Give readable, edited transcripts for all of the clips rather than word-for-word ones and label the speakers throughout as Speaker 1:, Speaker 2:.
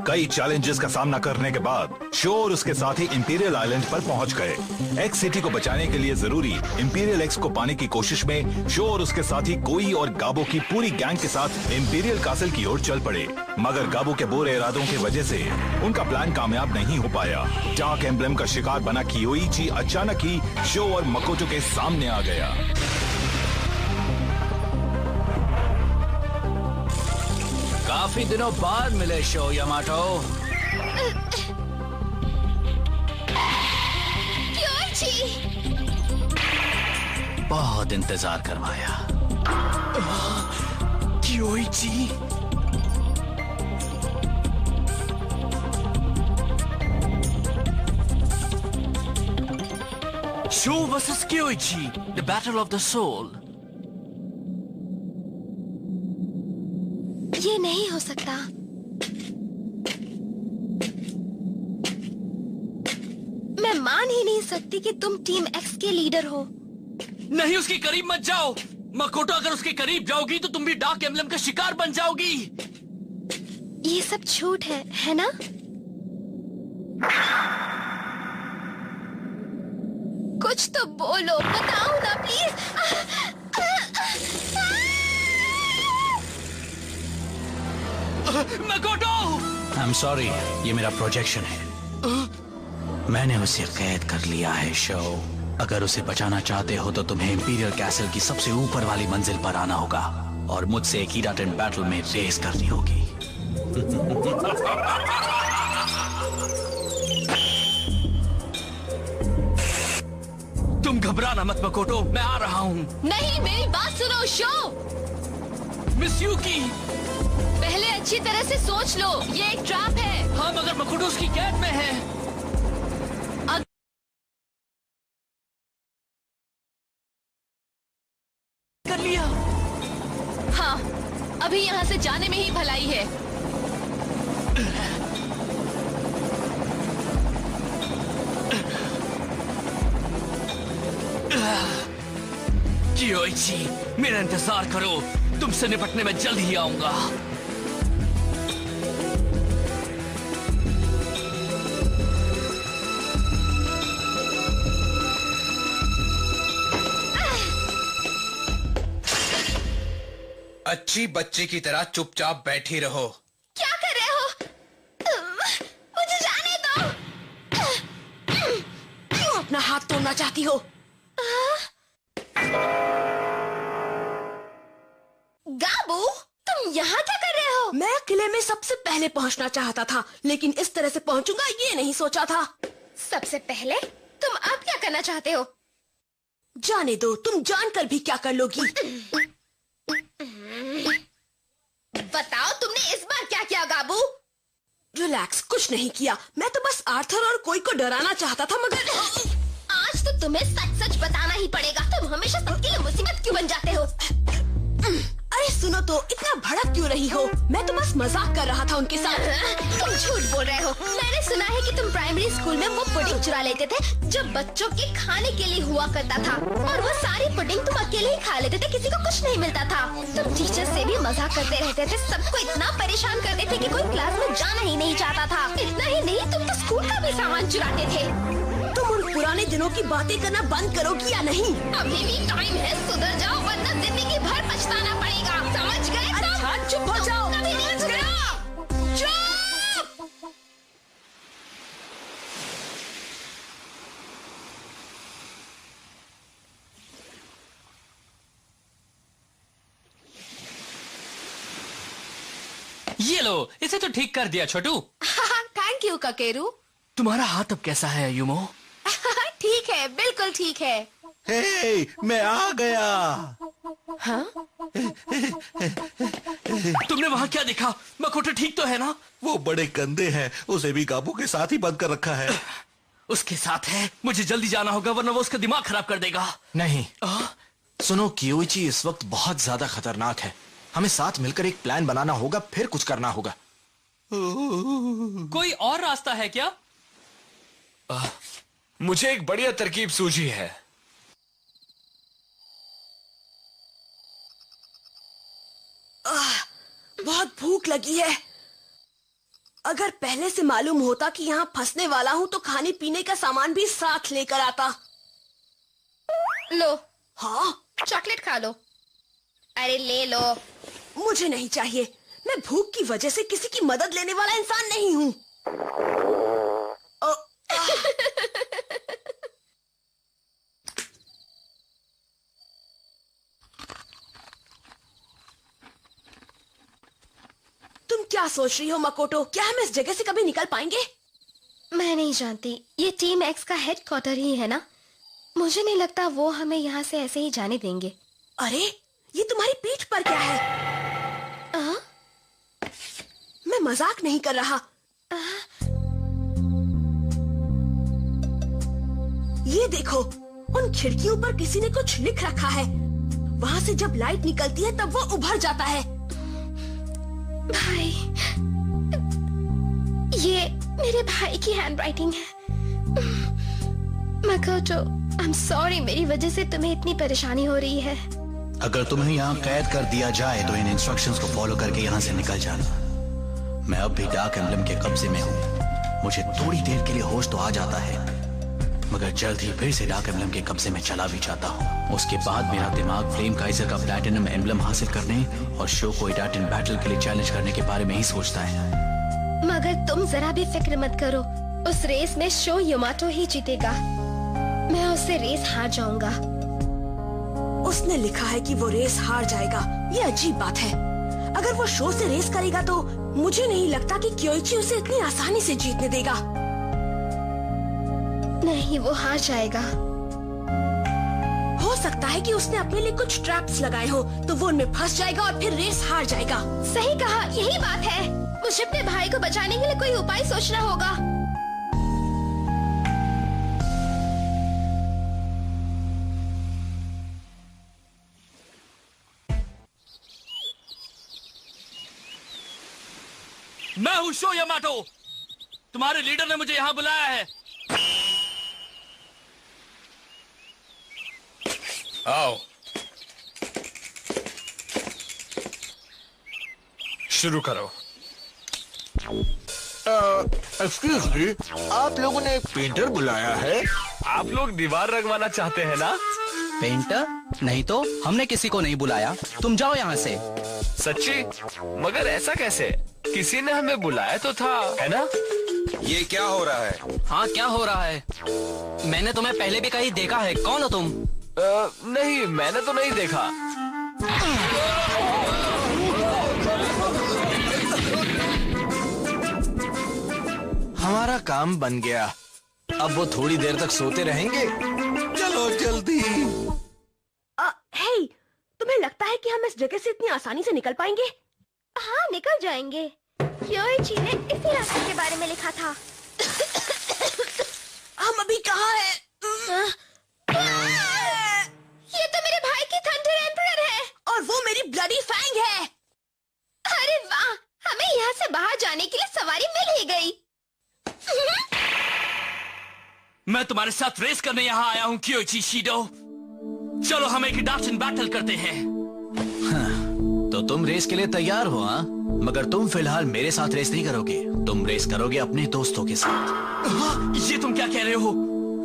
Speaker 1: कई चैलेंजेस का सामना करने के बाद शो और उसके साथी इंपीरियल आइलैंड पर पहुंच गए। एक्स सिटी को बचाने के लिए जरूरी इंपीरियल एक्स को पाने की कोशिश में शो और उसके साथी कोई और गाबो की पूरी गैंग के साथ इंपीरियल कासल की ओर चल पड़े, मगर गाबो के बुरे इरादों की वजह से उनका प्लान कामयाब नहीं हो पाया। डार्क एम्ब्लेम का शिकार बना कियोइची अचानक ही शो और मकोटो के सामने आ गया।
Speaker 2: काफी दिनों बाद मिले शो यामाटो। बहुत इंतजार करवाया।
Speaker 3: Kiyoichi, Sho versus Kiyoichi, the battle of the soul.
Speaker 4: ये नहीं हो सकता। मैं मान ही नहीं सकती कि तुम टीम एक्स के लीडर हो।
Speaker 3: नहीं, उसके करीब मत जाओ मकोटो। अगर उसके करीब जाओगी तो तुम भी डार्क एम्ब्लेम का शिकार बन जाओगी।
Speaker 4: ये सब झूठ है ना? कुछ तो बोलो, बताओ ना प्लीज।
Speaker 3: मकोटो!
Speaker 2: आई एम सॉरी, ये मेरा प्रोजेक्शन है। मैंने उसे कैद कर लिया है शो। अगर उसे बचाना चाहते हो तो तुम्हें इंपीरियल कैसल की सबसे ऊपर वाली मंजिल पर आना होगा और मुझसे एक हीरा टेंट बैटल में रेस करनी होगी।
Speaker 3: तुम घबराना मत मकोटो, मैं आ रहा हूँ।
Speaker 4: नहीं, मेरी बात सुनो शो।
Speaker 3: मिस यूकी,
Speaker 4: पहले अच्छी तरह से सोच लो, ये एक ट्रैप है।
Speaker 3: हाँ, मगर मकोटो उसकी कैद में है। कर लिया।
Speaker 4: हाँ, अभी यहाँ से जाने में ही भलाई है।
Speaker 3: कियोइची, मेरा इंतजार करो, तुमसे निपटने में जल्द ही आऊंगा।
Speaker 5: अच्छी बच्चे की तरह चुपचाप बैठी रहो।
Speaker 4: क्या कर रहे हो? मुझे जाने दो।
Speaker 6: क्यों अपना हाथ तोड़ना चाहती हो?
Speaker 4: गाबू, तुम यहाँ क्या कर रहे हो?
Speaker 6: मैं किले में सबसे पहले पहुँचना चाहता था, लेकिन इस तरह से पहुँचूंगा ये नहीं सोचा था।
Speaker 4: सबसे पहले? तुम अब क्या करना चाहते हो?
Speaker 6: जाने दो, तुम जानकर भी क्या कर लोगी?
Speaker 4: बताओ, तुमने इस बार क्या किया गाबू?
Speaker 6: रिलैक्स, कुछ नहीं किया। मैं तो बस आर्थर और कोई को डराना चाहता था, मगर
Speaker 4: आज तो तुम्हें सच सच बताना ही पड़ेगा। तुम हमेशा सबके लिए मुसीबत क्यों बन जाते हो?
Speaker 6: अरे सुनो तो, इतना भड़क क्यों रही हो? मैं तो बस मजाक कर रहा था उनके साथ।
Speaker 4: तुम झूठ बोल रहे हो। मैंने सुना है कि तुम प्राइमरी स्कूल में वो पुडिंग चुरा लेते थे जो बच्चों के खाने के लिए हुआ करता था, और वो सारी पुडिंग तुम अकेले ही खा लेते थे, किसी को कुछ नहीं मिलता था। तुम टीचर से भी मजाक करते रहते थे, सबको इतना परेशान करते थे कि कोई क्लास में जाना ही नहीं चाहता था। इतना ही नहीं, तुम तो स्कूल का भी सामान चुराते थे।
Speaker 6: तुम उन पुराने दिनों की बातें करना बंद करोगी या नहीं?
Speaker 4: अभी भी टाइम है, सुधर जाओ वरना जिंदगी भर पछताना पड़ेगा। समझ गए?
Speaker 6: अच्छा, चुप हो जाओ।
Speaker 4: कभी नहीं सुधरा। चुप!
Speaker 3: ये लो, इसे तो ठीक कर दिया छोटू।
Speaker 4: Thank you ककेरू।
Speaker 3: तुम्हारा हाथ अब कैसा है युमो?
Speaker 4: ठीक है, बिल्कुल ठीक है।
Speaker 1: हे, मैं आ गया।
Speaker 4: हाँ?
Speaker 3: तुमने वहाँ क्या देखा? मकोटो ठीक तो है ना?
Speaker 1: वो बड़े गंदे हैं, उसे भी काबू के साथ ही बंद कर रखा है।
Speaker 3: उसके साथ है, मुझे जल्दी जाना होगा वरना वो उसका दिमाग खराब कर देगा।
Speaker 7: नहीं, सुनो, कियोइची इस वक्त बहुत ज्यादा खतरनाक है। हमें साथ मिलकर एक प्लान बनाना होगा, फिर कुछ करना होगा।
Speaker 3: कोई और रास्ता है क्या?
Speaker 5: मुझे एक बढ़िया तरकीब सूझी है।
Speaker 6: बहुत भूख लगी है। अगर पहले से मालूम होता कि यहाँ फंसने वाला हूँ तो खाने पीने का सामान भी साथ लेकर आता।
Speaker 4: लो।
Speaker 6: हाँ?
Speaker 4: चॉकलेट खा लो। अरे ले लो।
Speaker 6: मुझे नहीं चाहिए। मैं भूख की वजह से किसी की मदद लेने वाला इंसान नहीं हूँ। तुम क्या सोच रही हो मकोटो? क्या हम इस जगह से कभी निकल पाएंगे?
Speaker 4: मैं नहीं जानती। ये टीम एक्स का हेडक्वार्टर ही है ना? मुझे नहीं लगता वो हमें यहाँ से ऐसे ही जाने देंगे।
Speaker 6: अरे ये तुम्हारी पीठ पर क्या है? मैं मजाक नहीं कर रहा। ये देखो, उन खिड़कियों पर किसी ने कुछ लिख रखा है। वहाँ से जब लाइट निकलती है तब वो उभर जाता है।
Speaker 4: भाई, ये मेरे भाई की हैंडराइटिंग है। मकोटो, आई एम सॉरी, मेरी वजह से तुम्हें इतनी परेशानी हो रही है।
Speaker 2: अगर तुम्हें यहाँ कैद कर दिया जाए तो इन इंस्ट्रक्शंस को फॉलो करके यहाँ से निकल जाना। मैं अब भी डार्क एम्बलम के कब्जे में हूँ। मुझे थोड़ी देर के लिए होश तो आ जाता है, मगर जल्द ही फिर से डार्क एम्बलम के कब्जे में चला भी जाता हूँ। उसके बाद मेरा दिमाग फ्लेम काइजर का प्लैटिनम एम्बलम हासिल करने और शो को इडाटन बैटल के लिए चैलेंज करने के बारे में ही सोचता है।
Speaker 4: मगर तुम जरा भी फिक्र मत करो, उस रेस में शो यमाटो ही जीतेगा। मैं उससे रेस हार जाऊंगा।
Speaker 6: उसने लिखा है कि वो रेस हार जाएगा। ये अजीब बात है। अगर वो शो से रेस करेगा तो मुझे नहीं लगता कि क्योइची उसे इतनी आसानी से जीतने देगा।
Speaker 4: नहीं, वो हार जाएगा।
Speaker 6: हो सकता है कि उसने अपने लिए कुछ ट्रैप्स लगाए हो, तो वो उनमें फंस जाएगा और फिर रेस हार जाएगा।
Speaker 4: सही कहा, यही बात है। मुझे अपने भाई को बचाने के लिए कोई उपाय सोचना होगा।
Speaker 3: मैं हूँ शो यमाटो। तुम्हारे लीडर ने मुझे यहाँ बुलाया है।
Speaker 5: आओ, शुरू करो।
Speaker 7: एक्सक्यूज मी, आप लोगों ने एक पेंटर बुलाया है?
Speaker 5: आप लोग दीवार रंगवाना चाहते हैं ना?
Speaker 2: पेंटर? नहीं तो, हमने किसी को नहीं बुलाया। तुम जाओ यहाँ से।
Speaker 5: सच्ची? मगर ऐसा कैसे? किसी ने हमें बुलाया तो था, है ना?
Speaker 8: ये क्या हो रहा है?
Speaker 3: हाँ, क्या हो रहा है? मैंने तुम्हें पहले भी कहीं देखा है। कौन हो तुम?
Speaker 5: नहीं, मैंने तो नहीं देखा।
Speaker 7: हमारा काम बन गया। अब वो थोड़ी देर तक सोते रहेंगे। चलो जल्दी।
Speaker 6: हे, तुम्हें लगता है कि हम इस जगह से इतनी आसानी से निकल पाएंगे?
Speaker 4: हाँ, निकल जाएंगे। क्योइची ने इसी रास्ते के बारे में लिखा था।
Speaker 6: हम अभी कहाँ हैं?
Speaker 4: ये तो मेरे भाई की थंडर एम्परर है।
Speaker 6: और वो मेरी ब्लडी फैंग है।
Speaker 4: अरे वाह, हमें यहाँ से बाहर जाने के लिए सवारी मिल ही गई।
Speaker 3: मैं तुम्हारे साथ रेस करने यहाँ आया हूँ क्योइची शिडो। चलो हम एक इडाटन बैटल करते हैं।
Speaker 2: तो तुम रेस के लिए तैयार हो? हाँ, मगर तुम फिलहाल मेरे साथ रेस नहीं करोगे। तुम रेस करोगे अपने दोस्तों के साथ।
Speaker 3: ये तुम क्या कह रहे हो?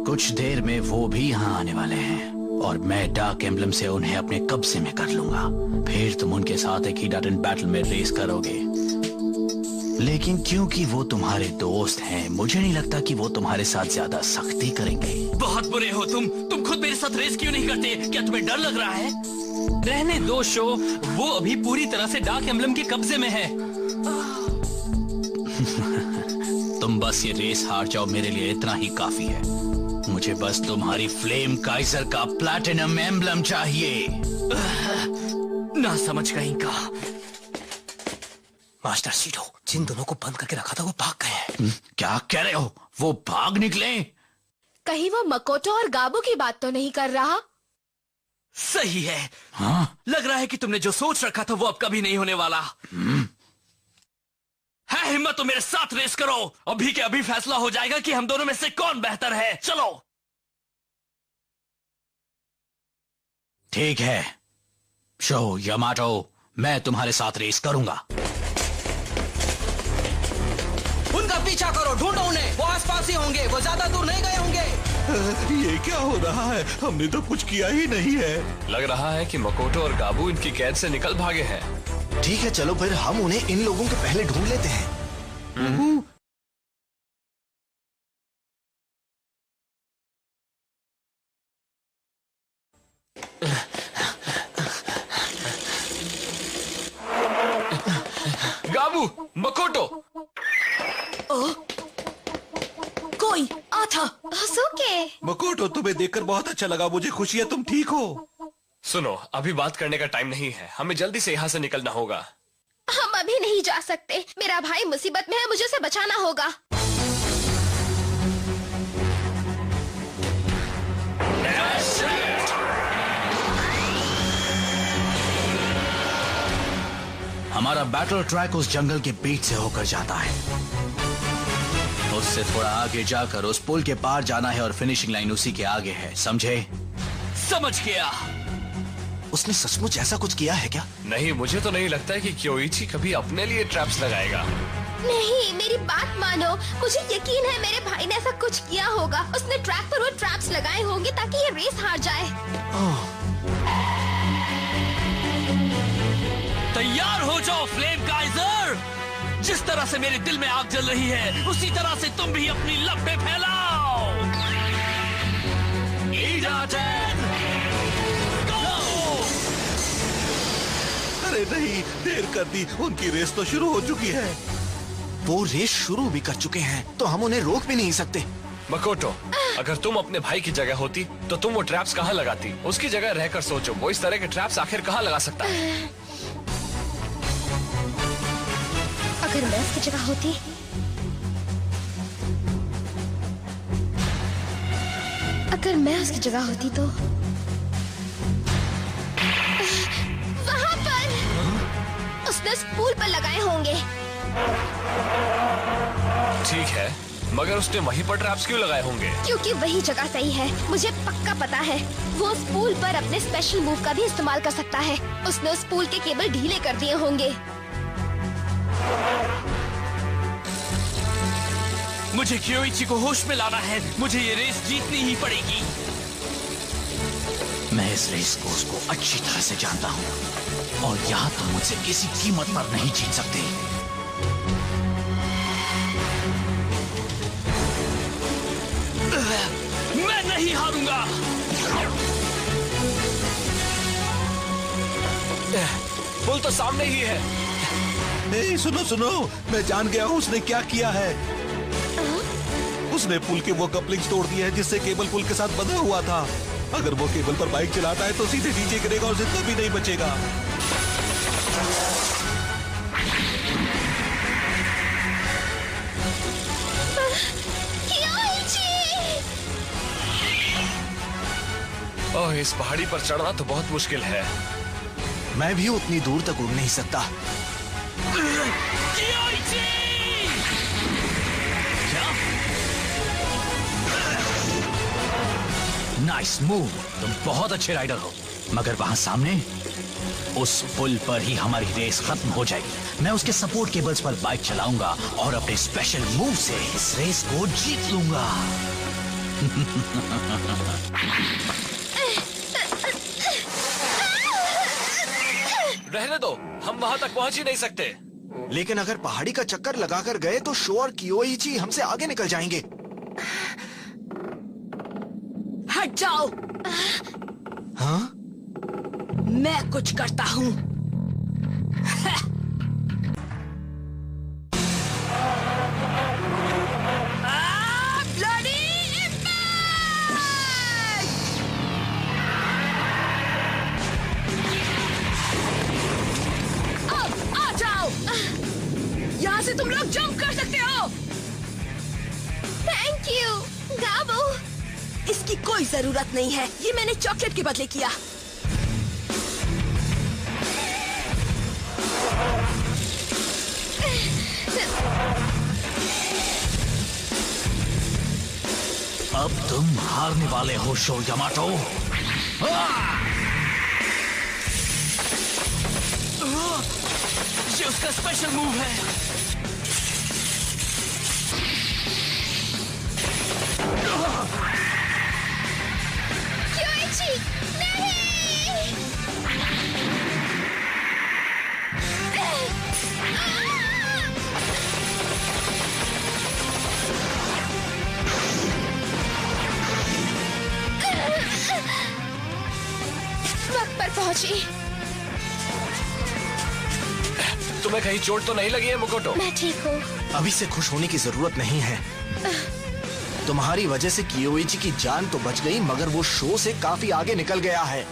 Speaker 2: कुछ देर में वो भी यहाँ आने वाले हैं और मैं डार्क एम्बलम से उन्हें अपने कब्जे में कर लूंगा। फिर तुम उनके साथ एक इडाटन बैटल में रेस करोगे। लेकिन क्योंकि वो तुम्हारे दोस्त हैं, मुझे नहीं लगता कि वो तुम्हारे साथ ज्यादा सख्ती करेंगे।
Speaker 3: बहुत बुरे हो तुम खुद मेरे साथ रेस क्यों नहीं करते? क्या तुम्हें डर लग रहा है? रहने दो शो, वो अभी पूरी तरह से डार्क एम्बलम के कब्जे में है।
Speaker 2: तुम बस ये रेस हार जाओ, मेरे लिए इतना ही काफी है। मुझे बस तुम्हारी फ्लेम काइजर का प्लैटिनम एम्बलम चाहिए।
Speaker 3: ना समझ कहीं का।
Speaker 7: मास्टर सीडो, जिन दोनों को बंद करके रखा था वो भाग गए हैं।
Speaker 2: क्या कह रहे हो? वो भाग निकले?
Speaker 6: कहीं वो मकोटो और गाबू की बात तो नहीं कर रहा?
Speaker 3: सही है।
Speaker 2: हाँ?
Speaker 3: लग रहा है कि तुमने जो सोच रखा था वो अब कभी नहीं होने वाला। है हिम्मत तो मेरे साथ रेस करो। अभी के अभी फैसला हो जाएगा कि हम दोनों में से कौन बेहतर है। चलो।
Speaker 2: ठीक है शो यमाटो, मैं तुम्हारे साथ रेस करूंगा।
Speaker 9: उनका पीछा करो, ढूंढो उन्हें। वो आसपास ही होंगे, वो ज्यादा दूर नहीं गए होंगे।
Speaker 1: ये क्या हो रहा है? हमने तो कुछ किया ही नहीं है।
Speaker 5: लग रहा है कि मकोटो और गाबू इनकी कैद से निकल भागे हैं।
Speaker 7: ठीक है, चलो फिर हम उन्हें इन लोगों के पहले ढूंढ लेते हैं।
Speaker 5: गाबू, मकोटो,
Speaker 6: कोई आता।
Speaker 4: ओके।
Speaker 1: मकोटो, तुम्हें देखकर बहुत अच्छा लगा। मुझे खुशी है तुम ठीक हो।
Speaker 5: सुनो, अभी बात करने का टाइम नहीं है। हमें जल्दी से यहाँ से निकलना होगा।
Speaker 4: हम अभी नहीं जा सकते। मेरा भाई मुसीबत में है, मुझे उसे बचाना होगा।
Speaker 2: हमारा बैटल ट्रैक उस जंगल के बीच से होकर जाता है। उससे थोड़ा आगे जाकर उस पुल के पार जाना है और फिनिशिंग लाइन उसी के आगे है, समझे?
Speaker 3: समझ गया।
Speaker 7: उसने सचमुच ऐसा कुछ किया है क्या?
Speaker 5: नहीं, मुझे तो नहीं लगता है कि क्योइची कभी अपने लिए ट्रैप्स लगाएगा।
Speaker 4: नहीं, मेरी बात मानो। मुझे यकीन है मेरे भाई ने ऐसा कुछ किया होगा। उसने ट्रैक पर वो ट्रैप्स लगाए होंगे ताकि ये रेस हार जाए।
Speaker 3: तैयार हो जाओ फ्लेम काइजर। जिस तरह से मेरे दिल में आग जल रही है, उसी तरह से तुम भी अपनी लपटें फैलाओ।
Speaker 1: अरे नहीं, देर कर दी। उनकी रेस तो शुरू हो चुकी है।
Speaker 7: वो रेस शुरू भी कर चुके हैं, तो हम उन्हें रोक भी नहीं सकते।
Speaker 5: मकोटो, अगर तुम अपने भाई की जगह होती तो तुम वो ट्रैप्स कहाँ लगाती? उसकी जगह रहकर सोचो, वो इस तरह के ट्रैप्स आखिर कहाँ लगा सकता है?
Speaker 4: अगर मैं उसकी जगह होती, तो वहाँ पर उसने उस पुल पर लगाए होंगे।
Speaker 5: ठीक है, मगर उसने वहीं पर ट्रैप्स क्यों लगाए होंगे?
Speaker 4: क्योंकि वही जगह सही है। मुझे पक्का पता है वो उस पुल पर अपने स्पेशल मूव का भी इस्तेमाल कर सकता है। उसने उस पुल के केबल ढीले कर दिए होंगे।
Speaker 3: मुझे क्योइची को होश में लाना है। मुझे ये रेस जीतनी ही पड़ेगी।
Speaker 2: मैं इस रेस कोर्स को अच्छी तरह से जानता हूँ और यहाँ तुम मुझसे किसी कीमत पर नहीं जीत सकते।
Speaker 3: मैं नहीं हारूंगा।
Speaker 5: पुल तो सामने ही है।
Speaker 1: नहीं, सुनो सुनो, मैं जान गया हूँ उसने क्या किया है। उसने पुल के वो कपलिंग्स तोड़ दिए हैं जिससे केबल पुल के साथ बंधा हुआ था। अगर वो केबल पर बाइक चलाता है तो सीधे नीचे गिरेगा और जितना भी नहीं बचेगा।
Speaker 5: ओह, इस पहाड़ी पर चढ़ना तो बहुत मुश्किल है।
Speaker 7: मैं भी उतनी दूर तक उड़ नहीं सकता।
Speaker 2: नाइस मूव, तुम बहुत अच्छे राइडर हो। मगर वहां सामने उस पुल पर ही हमारी रेस खत्म हो जाएगी। मैं उसके सपोर्ट केबल्स पर बाइक चलाऊंगा और अपने स्पेशल मूव से इस रेस को जीत लूंगा।
Speaker 5: रहने दो, हम वहां तक पहुंच ही नहीं सकते।
Speaker 7: लेकिन अगर पहाड़ी का चक्कर लगाकर गए तो शो और क्योइची हमसे आगे निकल जाएंगे।
Speaker 6: हट जाओ।
Speaker 7: हाँ?
Speaker 6: मैं कुछ करता हूँ। यहाँ से तुम लोग जंप कर सकते हो।
Speaker 4: Thank you Gabu.
Speaker 6: इसकी कोई जरूरत नहीं है, ये मैंने चॉकलेट के बदले किया।
Speaker 2: अब तुम हारने वाले हो शो यामाटो।
Speaker 3: ये उसका स्पेशल मूव है।
Speaker 4: वक्त पर पहुंची।
Speaker 5: तुम्हें कहीं चोट तो नहीं लगी है मुकोटो?
Speaker 4: मैं ठीक हूँ।
Speaker 7: अभी से खुश होने की जरूरत नहीं है। तुम्हारी वजह से कियोइची की जान तो बच गई, मगर वो शो से काफी आगे निकल गया है।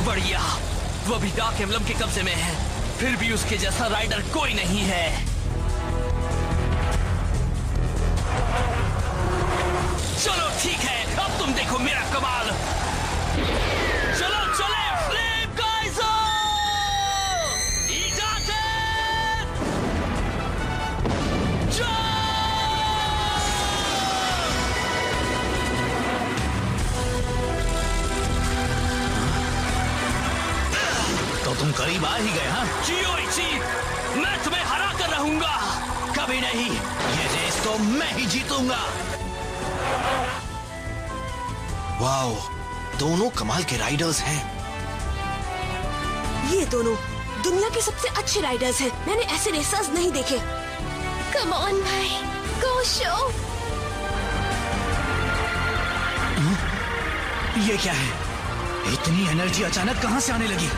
Speaker 3: बढ़िया, वो अभी डार्क एम्बलम के कब्जे में है, फिर भी उसके जैसा राइडर कोई नहीं है। चलो ठीक है, अब तुम देखो मेरा कमाल। चलो चले फ्लेम काइजर!
Speaker 2: तो तुम करीब आ ही गए, हाँ?
Speaker 3: कियोइची, मैं तुम्हें हरा कर रहूंगा।
Speaker 2: कभी नहीं, ये रेस तो मैं ही जीतूंगा।
Speaker 7: वाओ, दोनों कमाल के राइडर्स हैं।
Speaker 6: ये दोनों दुनिया के सबसे अच्छे राइडर्स हैं। मैंने ऐसे रेसर्स नहीं देखे।
Speaker 4: कम ऑन भाई, गो शो।
Speaker 2: ये क्या है? इतनी एनर्जी अचानक कहां से आने लगी?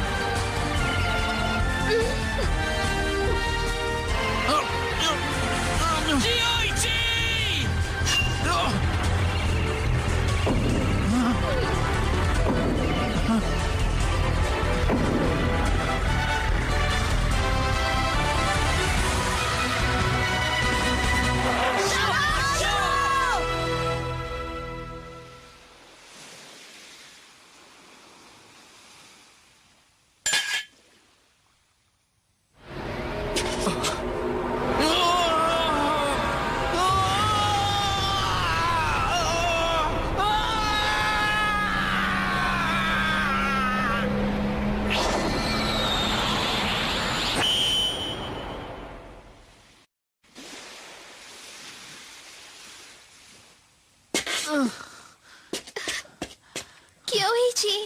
Speaker 4: कियोइची,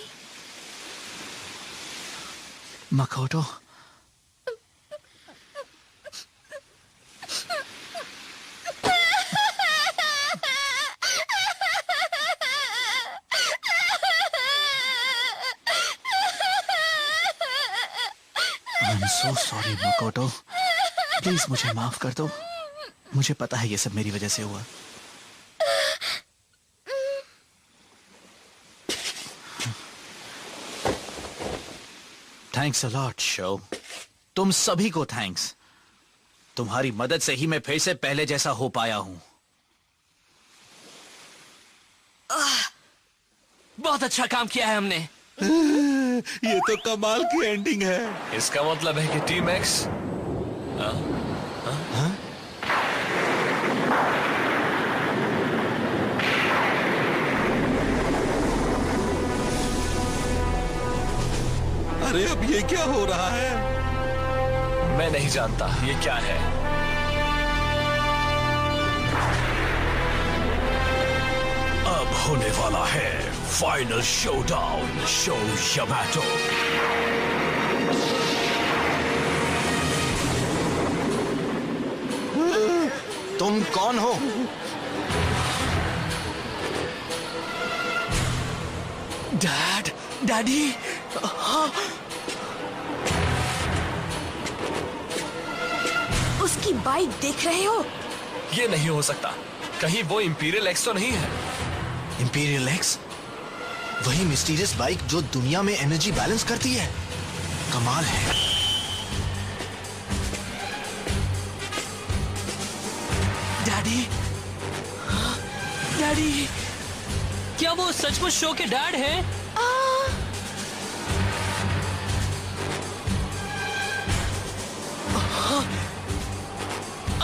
Speaker 2: मकोटो, I'm so sorry मकोटो, प्लीज मुझे माफ कर दो। मुझे पता है ये सब मेरी वजह से हुआ। Thanks a lot show. तुम सभी को थैंक्स। तुम्हारी मदद से ही मैं फिर से पहले जैसा हो पाया हूं।
Speaker 3: बहुत अच्छा काम किया है हमने।
Speaker 1: ये तो कमाल की एंडिंग है।
Speaker 5: इसका मतलब है कि टीम एक्स
Speaker 1: अरे अब ये क्या हो रहा है?
Speaker 5: मैं नहीं जानता ये क्या है।
Speaker 2: अब होने वाला है फाइनल शोडाउन, शो यामाटो।
Speaker 7: तुम कौन हो?
Speaker 3: डैड, डैडी,
Speaker 6: उसकी बाइक देख रहे हो?
Speaker 5: ये नहीं हो सकता। कहीं वो इंपीरियल एक्स तो नहीं है?
Speaker 7: Imperial x? वही मिस्टीरियस बाइक जो दुनिया में एनर्जी बैलेंस करती है। कमाल है।
Speaker 3: डैडी, डैडी, क्या वो सचमुच शो के डैड हैं?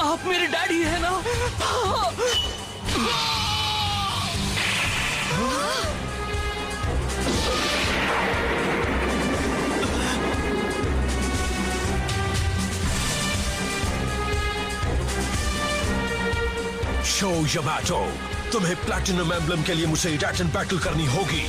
Speaker 3: आप मेरे डैडी हैं ना?
Speaker 2: शो यामाटो
Speaker 10: तुम्हें प्लैटिनम एम्बलम के लिए मुझे टाइटन बैटल करनी होगी।